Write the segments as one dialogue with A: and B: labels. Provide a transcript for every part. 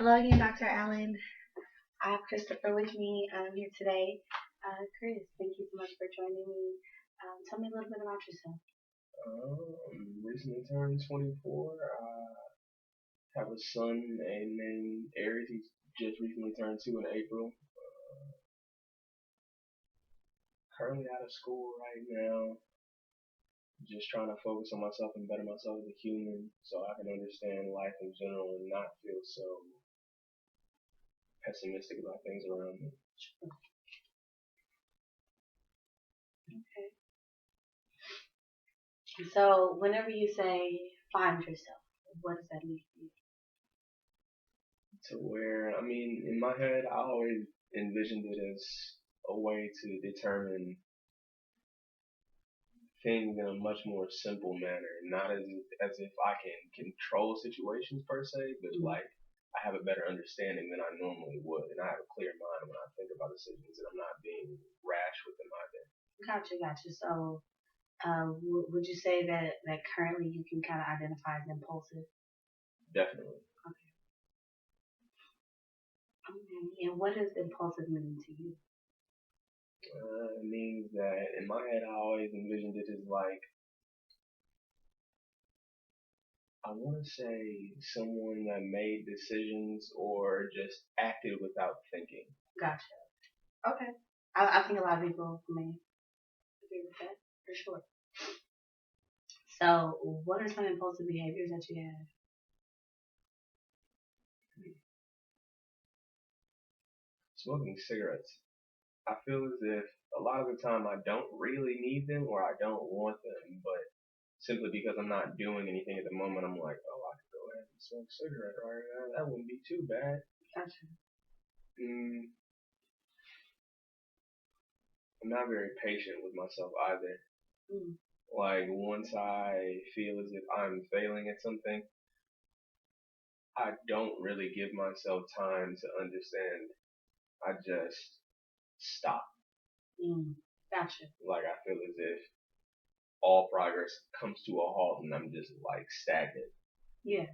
A: Hello again, Dr. Allen. I have Christopher with me here today. Chris, thank you so much for joining me. Tell me a little bit about yourself.
B: Recently turned 24. Have a son named Aries. He's just recently turned 2 in April. Currently out of school right now. Just trying to focus on myself and better myself as a human so I can understand life in general and not feel so pessimistic about things around me.
A: Okay. So, whenever you say find yourself, what does that mean for you?
B: To where, in my head, I always envisioned it as a way to determine things in a much more simple manner, not as if I can control situations per se, but like I have a better understanding than I normally would, and I have a clear mind when I think about decisions, and I'm not being rash within my day.
A: Gotcha. So, would you say that currently you can kind of identify as impulsive?
B: Definitely.
A: Okay. And what does impulsive mean to you?
B: It means that in my head, I always envisioned it as like, I want to say someone that made decisions or just acted without thinking.
A: Gotcha. Okay. I think a lot of people may agree with that for sure. So, what are some impulsive behaviors that you have?
B: Smoking cigarettes. I feel as if a lot of the time I don't really need them or I don't want them, but simply because I'm not doing anything at the moment, I'm like, oh, I could go ahead and smoke a cigarette right now. That wouldn't be too bad.
A: Gotcha.
B: I'm not very patient with myself either.
A: Mm.
B: Like, once I feel as if I'm failing at something, I don't really give myself time to understand. I just stop.
A: Gotcha.
B: Like, I feel as if all progress comes to a halt and I'm just like stagnant.
A: Yeah.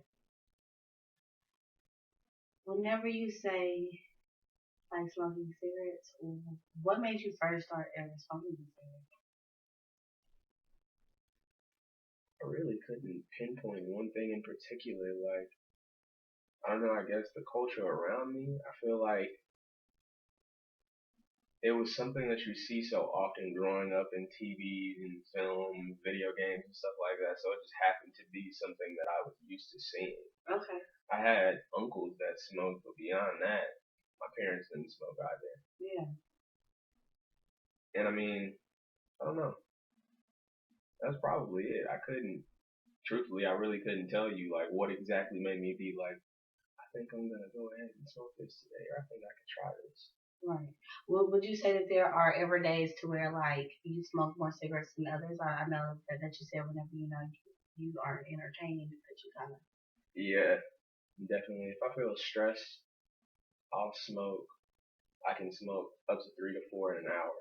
A: Whenever you say like smoking cigarettes, what made you first start ever smoking cigarettes?
B: I really couldn't pinpoint one thing in particular. Like, I don't know, I guess the culture around me, I feel like it was something that you see so often growing up in TV and film, video games and stuff like that. So it just happened to be something that I was used to seeing.
A: Okay.
B: I had uncles that smoked, but beyond that, my parents didn't smoke either.
A: Yeah.
B: And I don't know. That's probably it. Truthfully, I really couldn't tell you like what exactly made me be like, I think I'm gonna go ahead and smoke this today, or I think I could try this.
A: Right. Well, would you say that there are ever days to where like you smoke more cigarettes than others? I know that you said whenever you aren't entertained that you kind of.
B: Yeah, definitely. If I feel stressed, I'll smoke. I can smoke up to 3 to 4 in an hour,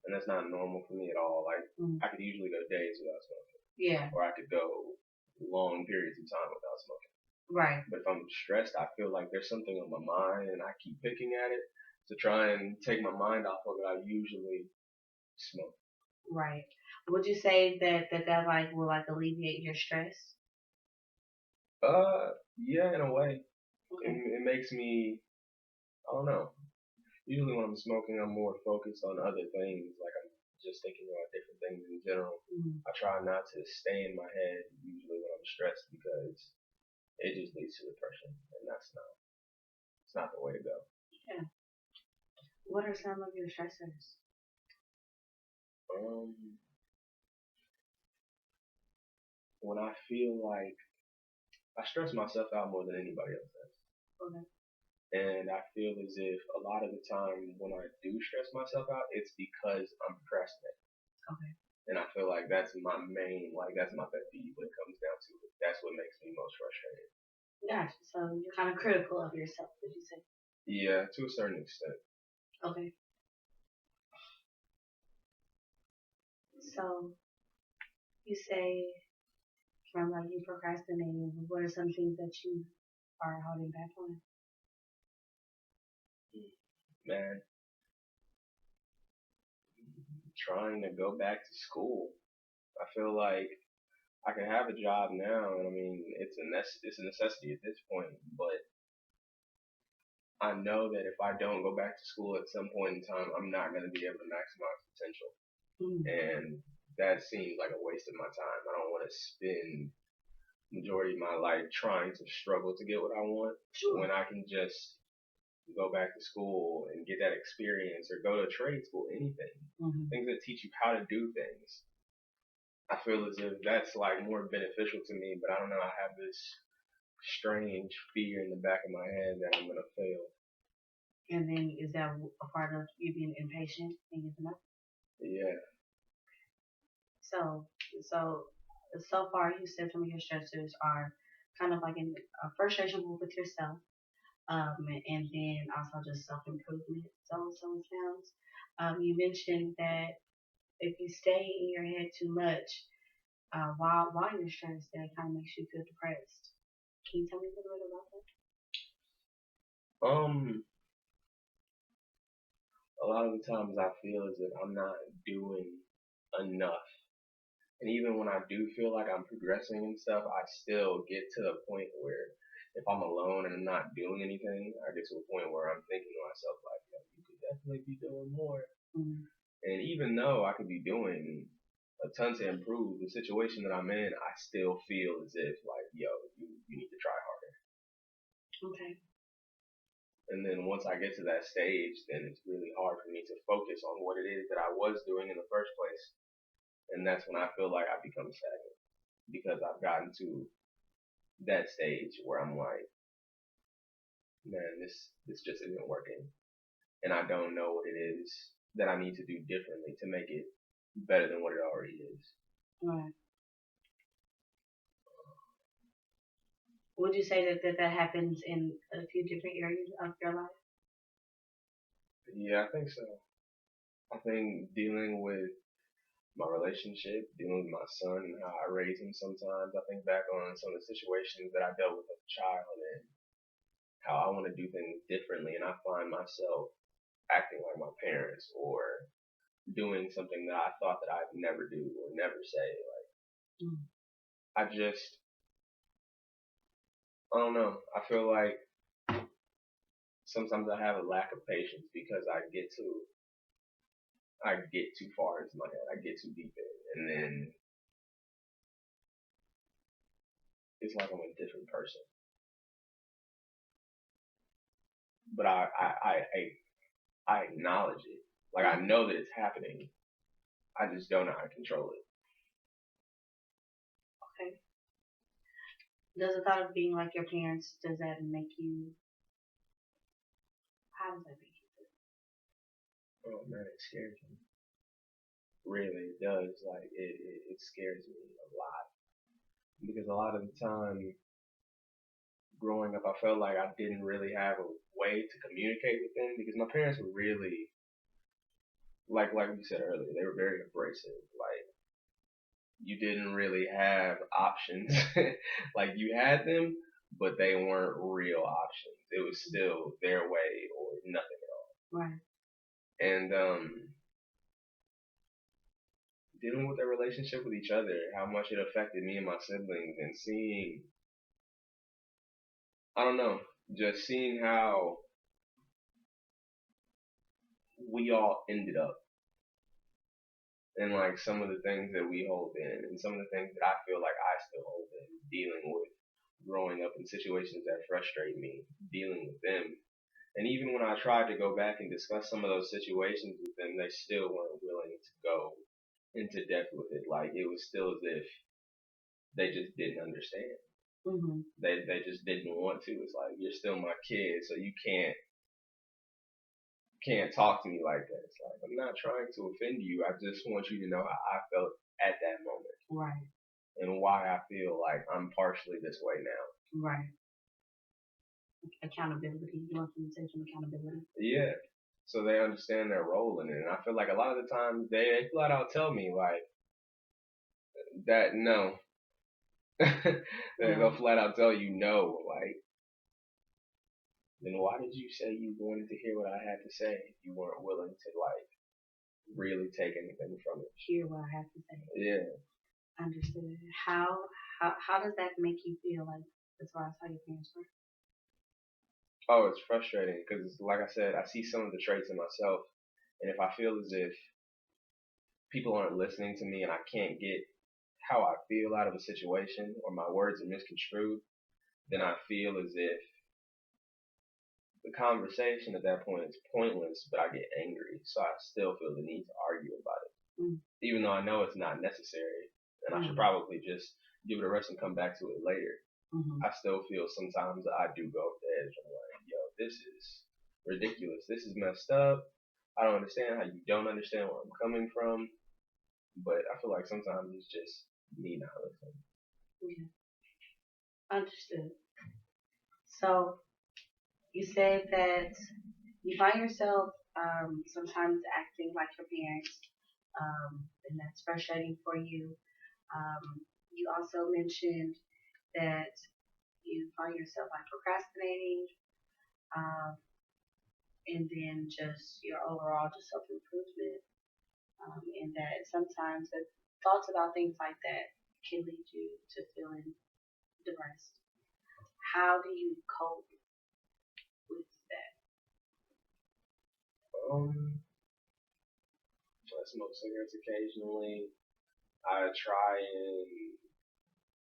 B: and that's not normal for me at all. Like I could usually go days without smoking.
A: Yeah.
B: Or I could go long periods of time without smoking.
A: Right.
B: But if I'm stressed, I feel like there's something on my mind, and I keep picking at it to try and take my mind off of it. I usually smoke.
A: Right. Would you say that like will like alleviate your stress?
B: Yeah, in a way.
A: Okay.
B: It makes me, I don't know. Usually when I'm smoking, I'm more focused on other things. Like I'm just thinking about different things in general. I try not to stay in my head usually when I'm stressed because it just leads to depression, and it's not the way to go.
A: Yeah. What are some of your stressors?
B: When I feel like I stress myself out more than anybody else does.
A: Okay.
B: And I feel as if a lot of the time when I do stress myself out, it's because I'm procrastinating.
A: Okay.
B: And I feel like that's my pet peeve when it comes down to it. That's what makes me most frustrated.
A: Gotcha. So you're kind of critical of yourself, would you say?
B: Yeah, to a certain extent.
A: Okay. So you say from like you procrastinating, what are some things that you are holding back on?
B: Man, trying to go back to school. I feel like I can have a job now, and I mean it's a necessity at this point. But I know that if I don't go back to school at some point in time, I'm not going to be able to maximize potential, and that seems like a waste of my time. I don't want to spend majority of my life trying to struggle to get what I want when I can just go back to school and get that experience or go to trade school, anything. Things that teach you how to do things. I feel as if that's like more beneficial to me, but I don't know, I have this strange fear in the back of my head that I'm gonna fail.
A: And then is that a part of you being impatient and giving up?
B: Yeah.
A: So far you said some of your stressors are kind of like a frustration with yourself, and then also just self improvement. So it sounds. You mentioned that if you stay in your head too much, while you're stressed, that kind of makes you feel depressed. Can you tell me a little bit about that?
B: Um, a lot of the times I feel as if I'm not doing enough. And even when I do feel like I'm progressing and stuff, I still get to the point where if I'm alone and I'm not doing anything, I get to a point where I'm thinking to myself like, yo, you could definitely be doing more. And even though I could be doing a ton to improve the situation that I'm in, I still feel as if like, yo, you need to try harder.
A: Okay.
B: And then once I get to that stage, then it's really hard for me to focus on what it is that I was doing in the first place. And that's when I feel like I become stagnant because I've gotten to that stage where I'm like, man, this just isn't working. And I don't know what it is that I need to do differently to make it better than what it already is.
A: Right. Would you say that happens in a few different areas of your life?
B: Yeah, I think so. I think dealing with my relationship, dealing with my son and how I raise him sometimes, I think back on some of the situations that I dealt with as a child and how I want to do things differently, and I find myself acting like my parents or doing something that I thought that I'd never do or never say. Like, I don't know. I feel like sometimes I have a lack of patience because I get too far into my head. I get too deep in, and then it's like I'm a different person. But I acknowledge it. Like I know that it's happening. I just don't know how to control it.
A: Okay. Does the thought of being like your parents, does that make you, how does that make you feel?
B: Oh man, it scares me. Really, it does. Like it scares me a lot because a lot of the time growing up, I felt like I didn't really have a way to communicate with them because my parents were really like we said earlier, they were very abrasive. Like you didn't really have options. Like you had them, but they weren't real options. It was still their way or nothing at all.
A: Right.
B: And dealing with their relationship with each other, how much it affected me and my siblings, and seeing, I don't know, just seeing how we all ended up and like some of the things that we hold in and some of the things that I feel like I still hold in, dealing with growing up in situations that frustrate me, dealing with them. And even when I tried to go back and discuss some of those situations with them, they still weren't willing to go into depth with it. Like it was still as if they just didn't understand. They just didn't want to. It's like you're still my kid, so you can't talk to me like that. It's like I'm not trying to offend you. I just want you to know how I felt at that moment.
A: Right.
B: And why I feel like I'm partially this way now.
A: Right. Accountability. You want them to take some accountability.
B: Yeah. So they understand their role in it. And I feel like a lot of the times they flat out tell me like that no. They'll flat out tell you no. Like then why did you say you wanted to hear what I had to say if you weren't willing to like really take anything from it?
A: Hear what I have to say.
B: Yeah.
A: Understood. How does that make you feel like as far as how your parents were?
B: Oh, it's frustrating because, like I said, I see some of the traits in myself, and if I feel as if people aren't listening to me and I can't get how I feel out of a situation or my words are misconstrued, then I feel as if the conversation at that point is pointless, but I get angry. So I still feel the need to argue about it.
A: Mm.
B: Even though I know it's not necessary and I should probably just give it a rest and come back to it later.
A: Mm-hmm.
B: I still feel sometimes that I do go off the edge. I'm like, yo, this is ridiculous. This is messed up. I don't understand how you don't understand where I'm coming from. But I feel like sometimes it's just me not listening.
A: Okay. Understood. So you said that you find yourself sometimes acting like your parents, and that's frustrating for you. You also mentioned that you find yourself like procrastinating, um, and then just your overall just self improvement, and that sometimes the thoughts about things like that can lead you to feeling depressed. How do you cope with that?
B: I smoke cigarettes occasionally. I try and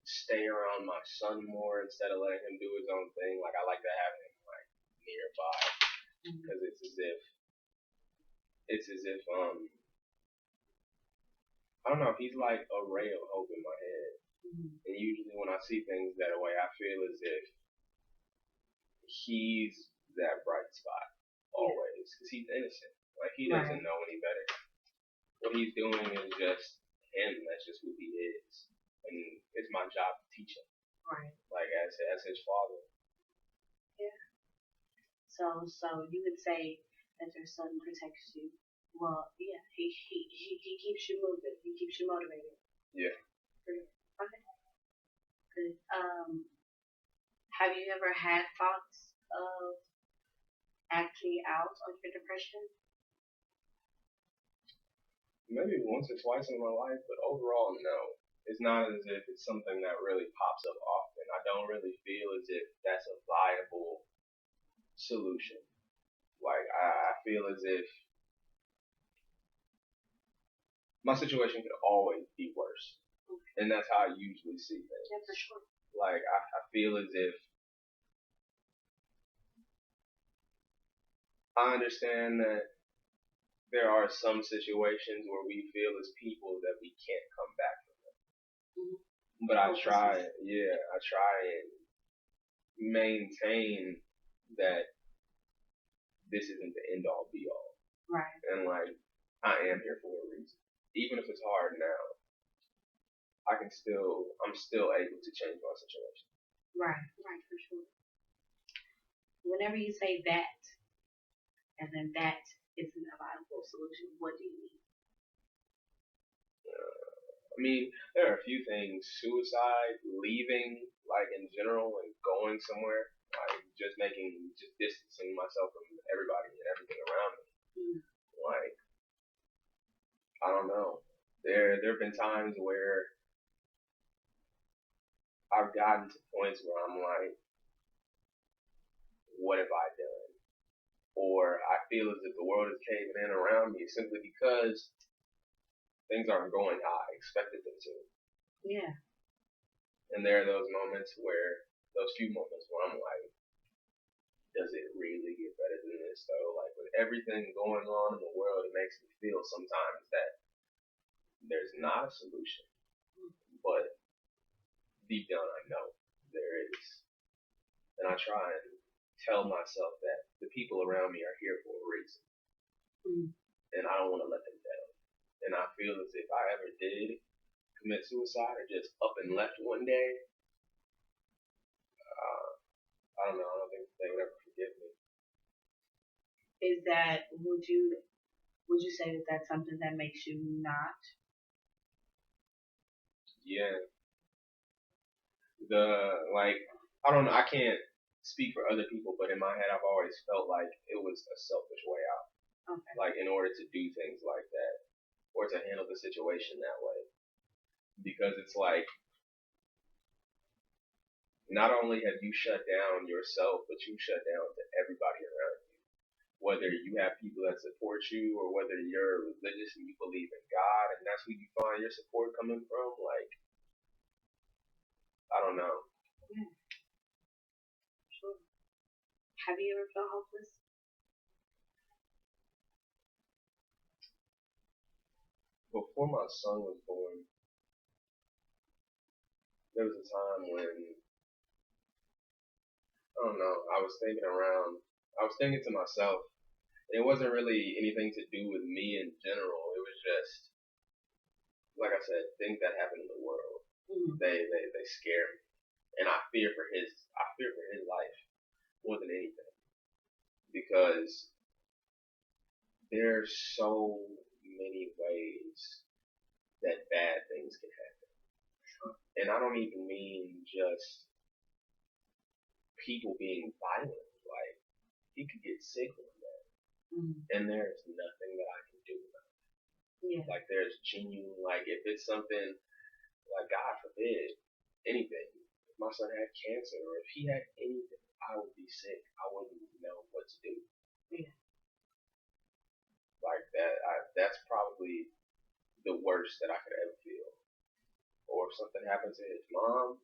B: stay around my son more instead of letting him do his own thing. Like I like to have him like nearby because it's as if I don't know. He's like a ray of hope in my head. And usually when I see things that way, I feel as if he's that bright spot always because he's innocent. Like he doesn't know any better. What he's doing is just him. That's just who he is, and it's my job to teach him.
A: Right.
B: Like as his father.
A: Yeah. So you would say that your son protects you. Well, yeah, he keeps you moving. He keeps you motivated.
B: Yeah.
A: Good. Okay. Good. Have you ever had thoughts of acting out on your depression?
B: Maybe once or twice in my life, but overall, no. It's not as if it's something that really pops up often. I don't really feel as if that's a viable solution. Like I feel as if my situation could always be worse, and that's how I usually see things.
A: Yeah, for sure.
B: Like I feel as if I understand that there are some situations where we feel as people that we can't come back from them. Mm-hmm. But I try and maintain that this isn't the end all be all.
A: Right.
B: And like I am here for a reason. Even if it's hard now, I'm still able to change my situation.
A: Right, for sure. Whenever you say that, and then that isn't a viable solution, what do you mean?
B: I mean, there are a few things. Suicide, leaving, like in general, and going somewhere, like just distancing myself from everybody and everything around me. Mm. Like, I don't know. There have been times where I've gotten to points where I'm like, what have I done? Or I feel as if the world is caving in around me simply because things aren't going how I expected them to.
A: Yeah.
B: And there are those few moments where I'm like, does it really get better than this though? Like with everything going on in the world, it makes me feel sometimes that there's not a solution. But deep down I know there is. And I try and tell myself that the people around me are here for a reason. Mm. And I don't want to let them down. And I feel as if I ever did commit suicide or just up and left one day, I don't know. I don't think they would ever forgive me.
A: Would you say that that's something that makes you not?
B: Yeah. I don't know. I can't speak for other people, but in my head, I've always felt like it was a selfish way out.
A: Okay.
B: Like in order to do things like that or to handle the situation that way, because it's like not only have you shut down yourself, but you shut down to everybody around you. Whether you have people that support you or whether you're religious and you believe in God and that's where you find your support coming from, like, I don't know.
A: Yeah, sure. Have you ever felt hopeless?
B: Before my son was born, there was a time when, I don't know, I was thinking to myself, it wasn't really anything to do with me in general. It was just, like I said, things that happen in the world.
A: Mm-hmm.
B: They scare me. And I fear for his life more than anything. Because there's so many ways that bad things can happen. And I don't even mean just people being violent. Like, he could get sick on that.
A: Mm-hmm.
B: And there's nothing that I can do about it.
A: Yeah.
B: Like, there's genuine, like, if it's something, like, God forbid, anything. If my son had cancer or if he had anything, I would be sick. I wouldn't know what to do.
A: Yeah.
B: Like, that's probably the worst that I could ever feel. Or if something happened to his mom,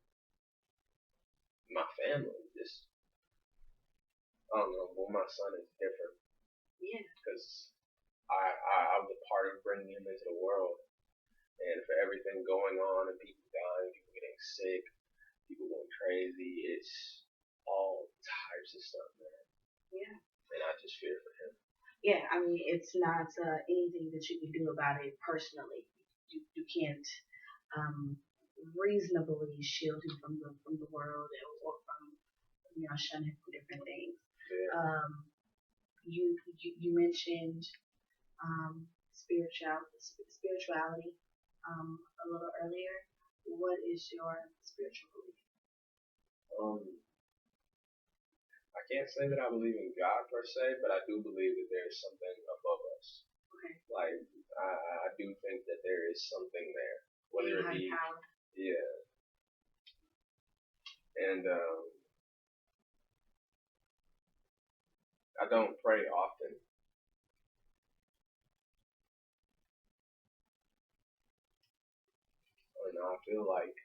B: my family, just, I don't know, well, my son is different.
A: Yeah.
B: Because I was a part of bringing him into the world. And for everything going on and people dying, people getting sick, people going crazy, it's all types of stuff, man.
A: Yeah.
B: And I just fear for him.
A: Yeah, I mean, it's not anything that you can do about it personally. You can't reasonably shield him from the world or from shun him from different things.
B: Yeah.
A: You mentioned spirituality a little earlier. What is your spiritual belief?
B: I can't say that I believe in God per se, but I do believe that there is something above us.
A: Okay.
B: Like, I do think that there is something there. Whether it be,
A: power.
B: yeah. And I don't pray often. And I feel like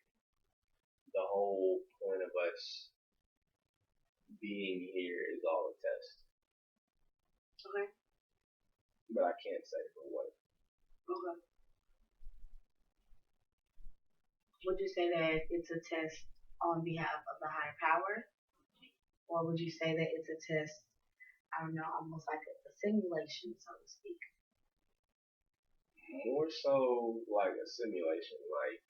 B: the whole point of us being here is all a test.
A: Okay.
B: But I can't say for what.
A: Okay. Would you say that it's a test on behalf of the higher power? Or would you say that it's a test, I don't know, almost like a simulation, so to speak?
B: More so like a simulation. Like,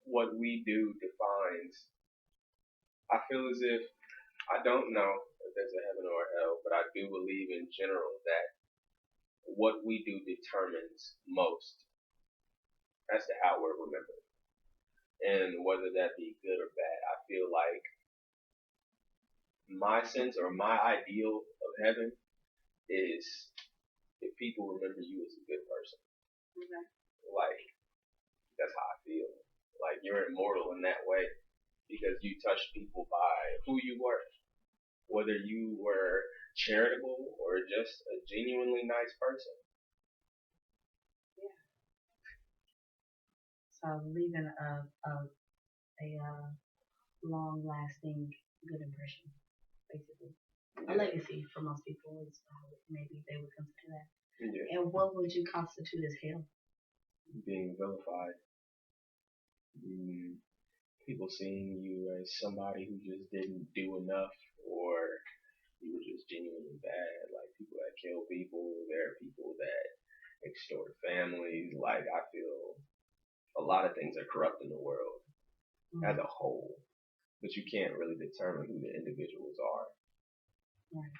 B: what we do defines. I feel as if, I don't know if there's a heaven or a hell, but I do believe in general that what we do determines most as to how we're remembered. And whether that be good or bad, I feel like my sense or my ideal of heaven is if people remember you as a good person.
A: Okay.
B: Like, that's how I feel. Like, you're immortal in that way because you touched people by who you were. Whether you were charitable or just a genuinely nice person.
A: Yeah. So leaving a long-lasting good impression, basically. A legacy for most people is how maybe they would consider that.
B: Yeah.
A: And what would you constitute as hell?
B: Being vilified. People seeing you as somebody who just didn't do enough, or you were just genuinely bad. Like, people that kill people, there are people that extort families. Like, I feel a lot of things are corrupt in the world as a whole, but you can't really determine who the individuals are.
A: Right.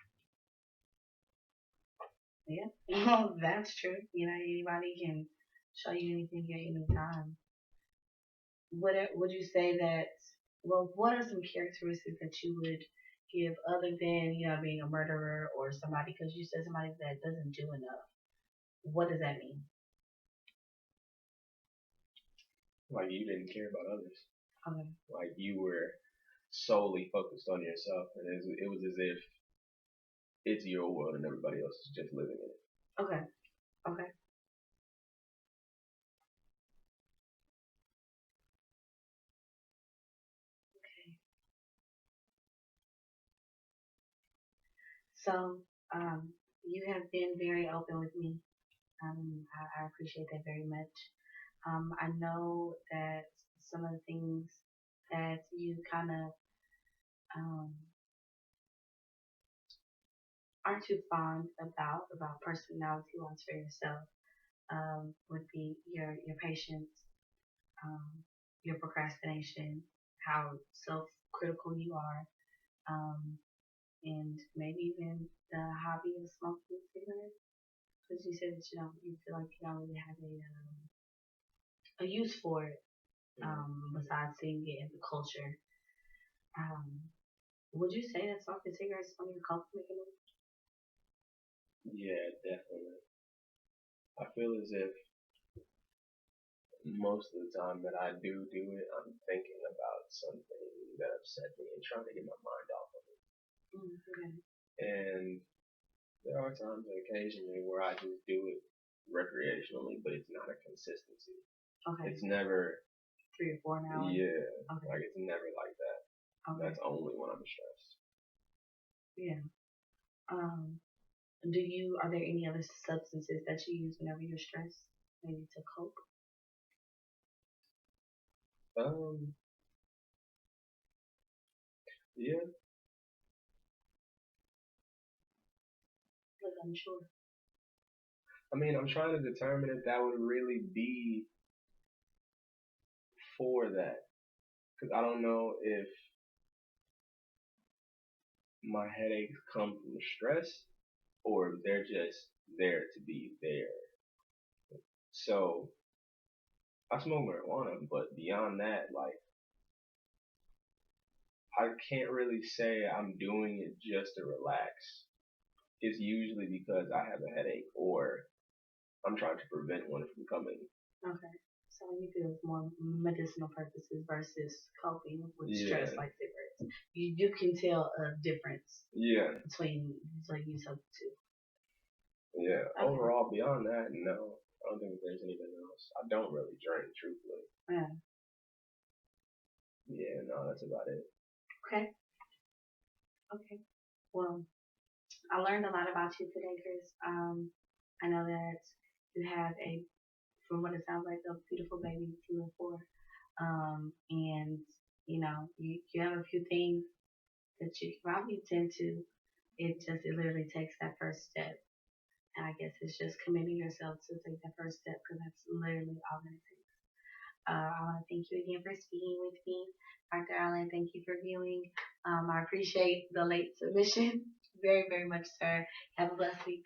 A: Yeah, well, that's true. Anybody can show you anything at any time. Would you say that? Well, what are some characteristics that you would give other than being a murderer or somebody? Because you said somebody that doesn't do enough. What does that mean?
B: Like you didn't care about others.
A: Okay.
B: Like you were solely focused on yourself, and it was as if it's your world and everybody else is just living in it.
A: Okay. Okay. Okay. So, you have been very open with me. I appreciate that very much. I know that some of the things that you kind of um, aren't too fond about personality wise for yourself would be your patience, um, your procrastination, how self-critical you are, um, and maybe even the hobby of smoking cigarettes. Because you said that you feel like you don't really have a use for it besides seeing it in the culture. Um, would you say that smoking cigarettes is one of your coping mechanisms?
B: Yeah, definitely. I feel as if most of the time that I do it, I'm thinking about something that upset me and trying to get my mind off of it.
A: Okay.
B: And there are times and occasionally where I just do it recreationally, but it's not a consistency.
A: Okay.
B: It's never,
A: 3 or 4 an hour.
B: yeah,
A: Okay.
B: like it's never like that.
A: Okay.
B: That's only when I'm stressed.
A: Yeah. Um, are there any other substances that you use whenever you're stressed? Maybe to cope?
B: Um, yeah,
A: Like I'm sure.
B: I mean, I'm trying to determine if that would really be for that. Because I don't know if my headaches come from stress or if they're just there to be there. So I smoke marijuana, but beyond that, like I can't really say I'm doing it just to relax. It's usually because I have a headache or I'm trying to prevent one from coming.
A: Okay. So you feel it's more medicinal purposes versus coping with stress
B: Yeah,
A: like cigarettes. You can tell a difference
B: yeah,
A: between the use of the two.
B: yeah.
A: Okay.
B: Overall, beyond that, no. I don't think there's anything else. I don't really drink, truthfully.
A: Yeah.
B: Yeah, no, that's about it.
A: Okay. Okay. Well, I learned a lot about you today, Chris. I know that you have from what it sounds like, a beautiful baby to live for. And you have a few things that you can probably tend to. It literally takes that first step. And I guess it's just committing yourself to take that first step because that's literally all that it takes. I want to thank you again for speaking with me. Dr. Allen, thank you for viewing. I appreciate the late submission very, very much, sir. Have a blessed week.